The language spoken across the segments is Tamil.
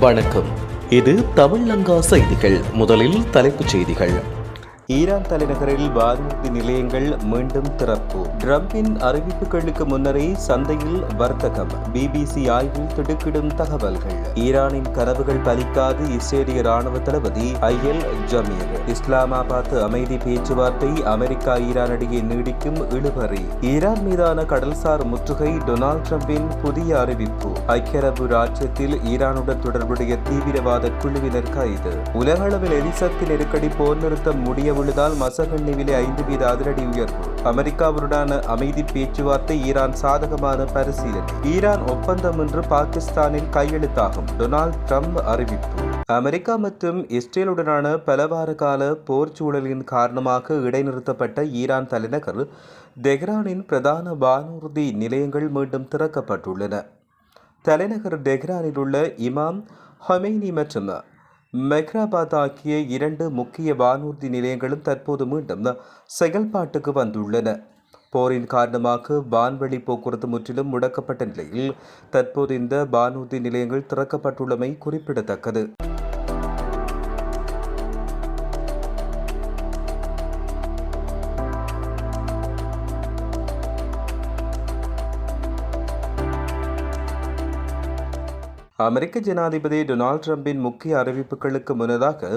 வணக்கம். இது தமிழ்லங்கா செய்திகள். முதலில் தலைப்புச் செய்திகள். ஈரான் தலைநகரில் வானூர்தி நிலையங்கள் மீண்டும் திறப்பு. டிரம்பின் அறிவிப்புகளுக்கு முன்னரே சந்தையில் வர்த்தகம். பிபிசி ஆய்வில் திடுக்கிடும் தகவல்கள். ஈரானின் கனவுகள் பலிக்காது இஸ்ரேலிய ராணுவ தளபதி ஐயல் ஜமீர். இஸ்லாமாபாத் அமைதி பேச்சுவார்த்தை அமெரிக்கா ஈரான் இடையே நீடிக்கும் இழுபறி. ஈரான் மீதான கடல்சார் முற்றுகை டொனால்ட் டிரம்பின் புதிய அறிவிப்பு. ஐக்கிய அரபு ராஜ்யத்தில் ஈரானுடன் தொடர்புடைய தீவிரவாத குழுவினர் கைது. உலகளவில் எரிசக்தி நெருக்கடி போர் நிறுத்தம் முடிய உள்ளதால் மசகண்ணி விலை 5% அதிரடி உயர்வு. அமெரிக்காவுடனான அமைதி பேச்சுவார்த்தை ஈரான் சாதகமான பரிசீலனை. ஈரான் ஒப்பந்தம் இன்று பாகிஸ்தானில் கையெழுத்தாகும். டொனால்ட் ட்ரம்ப் அறிவிப்பு. அமெரிக்கா மற்றும் இஸ்ரேலுடனான பலவார கால போர் சூழலின் காரணமாக இடைநிறுத்தப்பட்ட ஈரான் தலைநகர் தெஹ்ரானின் பிரதான வானூர்தி நிலையங்கள் மீண்டும் திறக்கப்பட்டுள்ளன. தலைநகர் தெஹ்ரானில் உள்ள இமாம் ஹொமைனி மற்றும் மெஹ்ராபாத் ஆகிய 2 முக்கிய வானூர்தி நிலையங்களும் தற்போது மீண்டும் செயல்பாட்டுக்கு வந்துள்ளன. போரின் காரணமாக வான்வெளி போக்குவரத்து முற்றிலும் முடக்கப்பட்ட நிலையில் தற்போது இந்த வானூர்தி நிலையங்கள் திறக்கப்பட்டுள்ளமை குறிப்பிடத்தக்கது. அமெரிக்க ஜனாதிபதி டொனால்ட் ட்ரம்பின் முக்கிய அறிவிப்புகளுக்கு முன்னதாக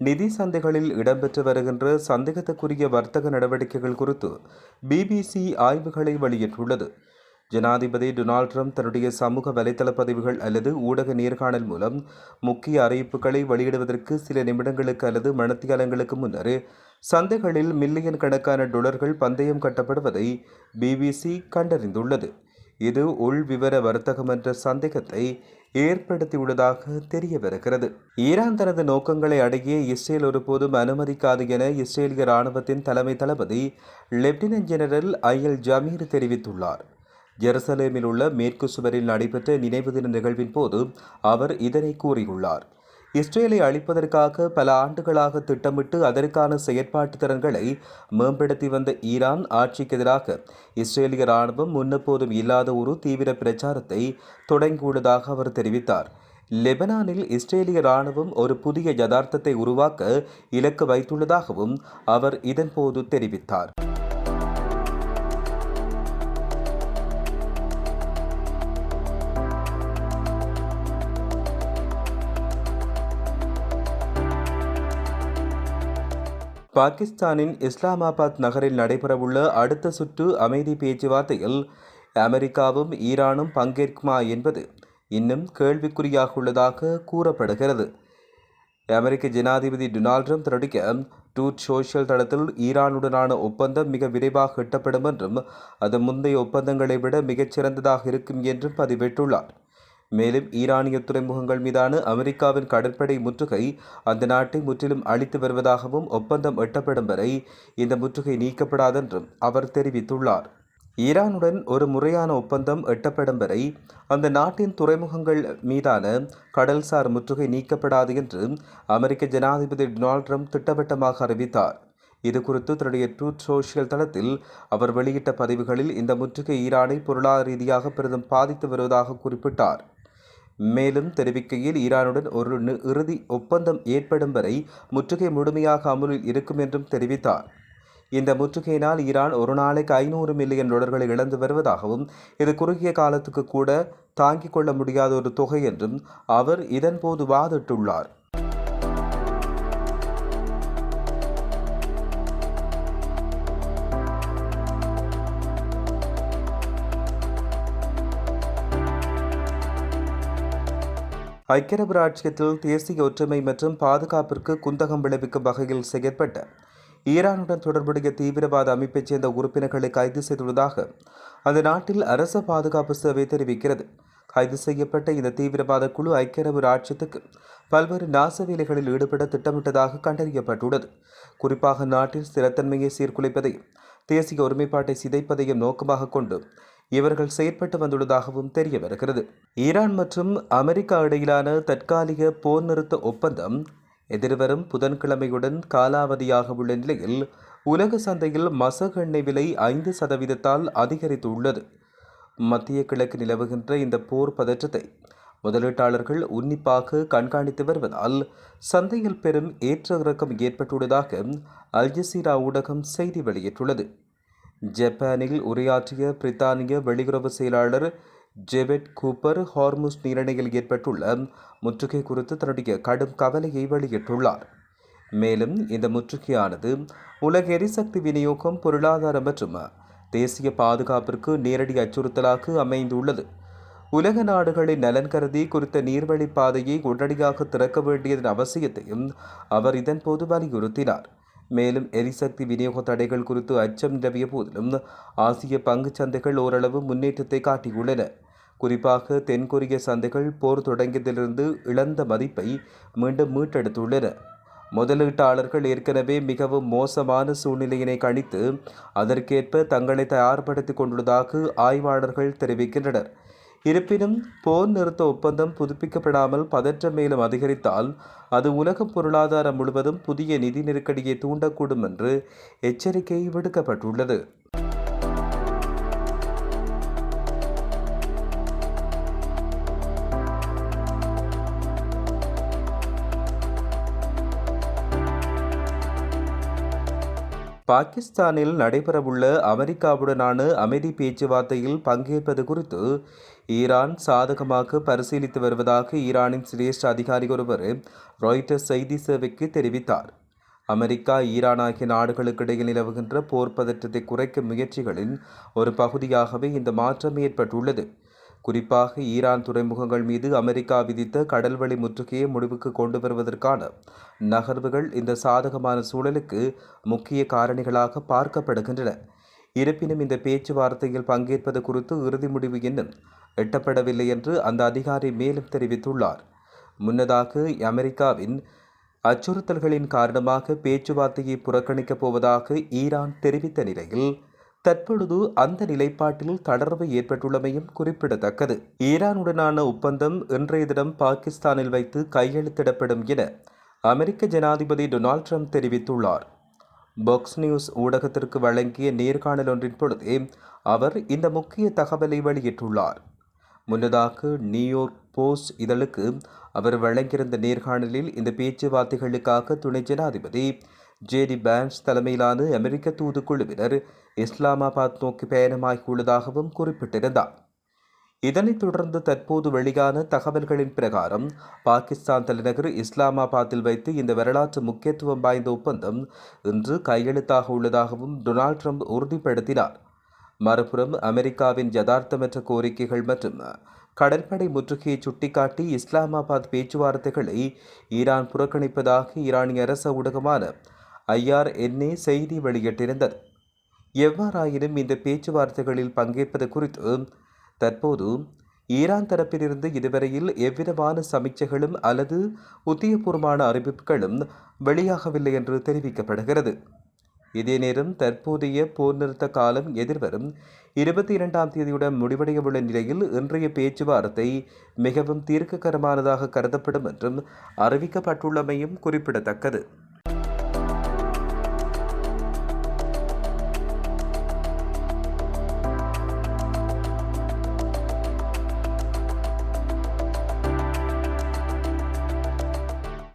நிதி சந்தைகளில் இடம்பெற்று வருகின்ற சந்தேகத்துக்குரிய வர்த்தக நடவடிக்கைகள் குறித்து பிபிசி ஆய்வுகளை வெளியிட்டுள்ளது. ஜனாதிபதி டொனால்ட் ட்ரம்ப் தன்னுடைய சமூக வலைதள பதிவுகள் அல்லது ஊடக நேர்காணல் மூலம் முக்கிய அறிவிப்புகளை வெளியிடுவதற்கு சில நிமிடங்களுக்கு அல்லது மணித்தியாலங்களுக்கு முன்னர் சந்தைகளில் மில்லியன் கணக்கான டாலர்கள் பந்தயம் கட்டப்படுவதை பிபிசி கண்டறிந்துள்ளது. இது உள் விவர வர்த்தகம் என்ற சந்தேகத்தை ஏற்படுத்தியுள்ளதாக தெரிய வருகிறது. ஈரான் தனது நோக்கங்களை அடைய இஸ்ரேல் ஒருபோதும் அனுமதிக்காது என இஸ்ரேலிய ராணுவத்தின் தலைமை தளபதி லெப்டினன்ட் ஜெனரல் ஐயல் ஜமீர் தெரிவித்துள்ளார். ஜெருசலேமில் உள்ள மேற்கு சுவரில் நடைபெற்ற நினைவு தின நிகழ்வின் போது அவர் இதனை கூறியுள்ளார். இஸ்ரேலை அழிப்பதற்காக பல ஆண்டுகளாக திட்டமிட்டு அதற்கான செயற்பாட்டு திறன்களை மேம்படுத்தி வந்த ஈரான் ஆட்சிக்கு எதிராக இஸ்ரேலிய ராணுவம் முன்னெப்போதும் இல்லாத ஒரு தீவிர பிரச்சாரத்தை தொடங்கியுள்ளதாக அவர் தெரிவித்தார். லெபனானில் இஸ்ரேலிய ராணுவம் ஒரு புதிய யதார்த்தத்தை உருவாக்க இலக்கு வைத்துள்ளதாகவும் அவர் இதன்போது தெரிவித்தார். பாகிஸ்தானின் இஸ்லாமாபாத் நகரில் நடைபெறவுள்ள அடுத்த சுற்று அமைதி பேச்சுவார்த்தையில் அமெரிக்காவும் ஈரானும் பங்கேற்குமா என்பது இன்னும் கேள்விக்குறியாக உள்ளதாக கூறப்படுகிறது. அமெரிக்க ஜனாதிபதி டொனால்ட் ட்ரம்ப் தன்னுடைய ட்ரூத் சோஷியல் தளத்தில் ஈரானுடனான ஒப்பந்தம் மிக விரைவாக எட்டப்படும் என்றும் அது முந்தைய ஒப்பந்தங்களை விட மிகச்சிறந்ததாக இருக்கும் என்றும் பதிவிட்டுள்ளார். மேலும் ஈரானிய துறைமுகங்கள் மீதான அமெரிக்காவின் கடற்படை முற்றுகை அந்த நாட்டை முற்றிலும் அழித்து வருவதாகவும் ஒப்பந்தம் எட்டப்படும் வரை இந்த முற்றுகை நீக்கப்படாதென்றும் அவர் தெரிவித்துள்ளார். ஈரானுடன் ஒரு முறையான ஒப்பந்தம் எட்டப்படும் வரை அந்த நாட்டின் துறைமுகங்கள் மீதான கடல்சார் முற்றுகை நீக்கப்படாது என்று அமெரிக்க ஜனாதிபதி டொனால்ட் ட்ரம்ப் திட்டவட்டமாக அறிவித்தார். இதுகுறித்து தன்னுடைய ட்ரூத் சோஷியல் தளத்தில் அவர் வெளியிட்ட பதிவுகளில் இந்த முற்றுகை ஈரானை பொருளாதார ரீதியாக பெரிதும் பாதித்து வருவதாக குறிப்பிட்டார். மேலும் தெரிவிக்கையில் ஈரானுடன் ஒரு இறுதி ஒப்பந்தம் ஏற்படும் வரை முற்றுகை முழுமையாக அமலில் இருக்கும் என்றும் தெரிவித்தார். இந்த முற்றுகையினால் ஈரான் ஒரு நாளைக்கு 500 மில்லியன் டாலர்களை இழந்து வருவதாகவும் இது குறுகிய காலத்துக்கு கூட தாங்கிக் கொள்ள முடியாத ஒரு தொகை என்றும் அவர் இதன்போது வாதிட்டுள்ளார். ஐக்கிய அரபு ராஜ்யத்தில் தேசிய ஒற்றுமை மற்றும் பாதுகாப்பிற்கு குந்தகம் விளைவிக்கும் வகையில் செயற்பட்ட ஈரானுடன் தொடர்புடைய தீவிரவாத அமைப்பைச் சேர்ந்த உறுப்பினர்களை கைது செய்துள்ளதாக அந்த நாட்டில் அரச பாதுகாப்பு சேவை தெரிவிக்கிறது. கைது செய்யப்பட்ட இந்த தீவிரவாத குழு ஐக்கிய அரபு ராஜ்யத்துக்கு பல்வேறு நாச வேலைகளில் ஈடுபட திட்டமிட்டதாக கண்டறியப்பட்டுள்ளது. குறிப்பாக நாட்டில் ஸ்திரத்தன்மையை சீர்குலைப்பதையும் தேசிய ஒருமைப்பாட்டை சிதைப்பதையும் நோக்கமாக கொண்டு இவர்கள் செயற்பட்டு வந்துள்ளதாகவும் தெரிய வருகிறது. ஈரான் மற்றும் அமெரிக்கா இடையிலான தற்காலிக போர் நிறுத்த ஒப்பந்தம் எதிர்வரும் புதன்கிழமையுடன் காலாவதியாக உள்ள நிலையில் உலக சந்தையில் மசகு எண்ணெய் விலை 5% அதிகரித்துள்ளது. மத்திய கிழக்கு நிலவுகின்ற இந்த போர் பதற்றத்தை முதலீட்டாளர்கள் உன்னிப்பாக கண்காணித்து வருவதால் சந்தையில் பெரும் ஏற்ற இறக்கம் ஏற்பட்டுள்ளதாக அல் ஜசீரா ஊடகம் செய்தி வெளியிட்டுள்ளது. ஜப்பானில் உரையாற்றிய பிரித்தானிய வெளியுறவு செயலாளர் ஜெபெட் கூப்பர் ஹார்முஸ் நீரிணையில் ஏற்பட்டுள்ள முற்றுகை குறித்து தன்னுடைய கடும் கவலையை வெளியிட்டுள்ளார். மேலும் இந்த முற்றுகையானது உலக எரிசக்தி விநியோகம், பொருளாதாரம் மற்றும் தேசிய பாதுகாப்பிற்கு நேரடி அச்சுறுத்தலாக அமைந்துள்ளது. உலக நாடுகளின் நலன் கருதி குறித்த நீர்வழி பாதையை உடனடியாக திறக்க வேண்டியதன் அவசியத்தையும் அவர் இதன்போது வலியுறுத்தினார். மேலும் எரிசக்தி விநியோக தடைகள் குறித்து அச்சம் நிலவிய போதிலும் ஆசிய பங்குச் சந்தைகள் ஓரளவு முன்னேற்றத்தை காட்டியுள்ளன. குறிப்பாக தென்கொரிய சந்தைகள் போர் தொடங்கியதிலிருந்து இழந்த மதிப்பை மீண்டும் மீட்டெடுத்துள்ளன. முதலீட்டாளர்கள் ஏற்கனவே மிகவும் மோசமான சூழ்நிலையினை கணித்து அதற்கேற்ப தங்களை தயார்படுத்திக் கொண்டுள்ளதாக ஆய்வாளர்கள் தெரிவிக்கின்றனர். இருப்பினும் போர் நிறுத்த ஒப்பந்தம் புதுப்பிக்கப்படாமல் பதற்றம் மேலும் அதிகரித்தால் அது உலக பொருளாதாரம் முழுவதும் புதிய நிதி நெருக்கடியை தூண்டக்கூடும் என்று எச்சரிக்கை விடுக்கப்பட்டுள்ளது. பாகிஸ்தானில் நடைபெறவுள்ள அமெரிக்காவுடனான அமைதி பேச்சுவார்த்தையில் பங்கேற்பது குறித்து ஈரான் சாதகமாக பரிசீலித்து வருவதாக ஈரானின் சிரேஷ்ட அதிகாரி ஒருவர் ராய்ட்டர்ஸ் செய்தி சேவைக்கு தெரிவித்தார். அமெரிக்கா, ஈரான் ஆகிய நாடுகளுக்கு இடையில் நிலவுகின்ற போர் பதற்றத்தை குறைக்கும் முயற்சிகளின் ஒரு பகுதியாகவே இந்த மாற்றம் ஏற்பட்டுள்ளது. குறிப்பாக ஈரான் துறைமுகங்கள் மீது அமெரிக்கா விதித்த கடல்வழி முற்றுகையை முடிவுக்கு கொண்டு வருவதற்கான நகர்வுகள் இந்த சாதகமான சூழலுக்கு முக்கிய காரணிகளாக பார்க்கப்படுகின்றன. இருப்பினும் இந்த பேச்சுவார்த்தையில் பங்கேற்பது குறித்து இறுதி முடிவு இன்னும் எட்டப்படவில்லை என்று அந்த அதிகாரி மேலும் தெரிவித்துள்ளார். முன்னதாக அமெரிக்காவின் அச்சுறுத்தல்களின் காரணமாக பேச்சுவார்த்தையை புறக்கணிக்கப் போவதாக ஈரான் தெரிவித்த நிலையில் தற்பொழுது அந்த நிலைப்பாட்டில் தளர்வு ஏற்பட்டுள்ளமையும் குறிப்பிடத்தக்கது. ஈரானுடனான ஒப்பந்தம் இன்றைய தினம் பாகிஸ்தானில் வைத்து கையெழுத்திடப்படும் என அமெரிக்க ஜனாதிபதி டொனால்ட் ட்ரம்ப் தெரிவித்துள்ளார். பாக்ஸ் நியூஸ் ஊடகத்திற்கு வழங்கிய நேர்காணல் ஒன்றின் பொழுதே அவர் இந்த முக்கிய தகவலை வெளியிட்டுள்ளார். முன்னதாக நியூயார்க் போஸ்ட் இதழுக்கு அவர் வழங்கியிருந்த நேர்காணலில் இந்த பேச்சுவார்த்தைகளுக்காக துணை ஜனாதிபதி ஜேடி பேன்ஸ் தலைமையிலான அமெரிக்க தூதுக்குழுவினர் இஸ்லாமாபாத் நோக்கி பயணமாகியுள்ளதாகவும் குறிப்பிட்டிருந்தார். இதனைத் தொடர்ந்து தற்போது வெளியான தகவல்களின் பிரகாரம் பாகிஸ்தான் தலைநகர் இஸ்லாமாபாத்தில் வைத்து இந்த வரலாற்று முக்கியத்துவம் வாய்ந்த ஒப்பந்தம் இன்று கையெழுத்தாக உள்ளதாகவும் டொனால்ட் ட்ரம்ப் உறுதிப்படுத்தினார். மறுபுறம் அமெரிக்காவின் யதார்த்தமற்ற கோரிக்கைகள் மற்றும் கடற்படை முற்றுகையை சுட்டிக்காட்டி இஸ்லாமாபாத் பேச்சுவார்த்தைகளை ஈரான் புறக்கணிப்பதாக ஈரானிய அரச ஊடகமான IRNA செய்தி வெளியிட்டிருந்தது. எவ்வாறாயினும் இந்த பேச்சுவார்த்தைகளில் பங்கேற்பது குறித்து தற்போது ஈரான் தரப்பிலிருந்து இதுவரையில் எவ்விதமான சமீட்சைகளும் அல்லது உத்தியபூர்வமான அறிவிப்புகளும் வெளியாகவில்லை என்று தெரிவிக்கப்படுகிறது. இதே நேரம் தற்போதைய போர் நிறுத்த காலம் எதிர்வரும் 22ஆம் தேதியுடன் முடிவடைய உள்ள நிலையில் இன்றைய பேச்சுவார்த்தை மிகவும் தீர்க்ககரமானதாக கருதப்படும் என்றும் அறிவிக்கப்பட்டுள்ளமையும் குறிப்பிடத்தக்கது.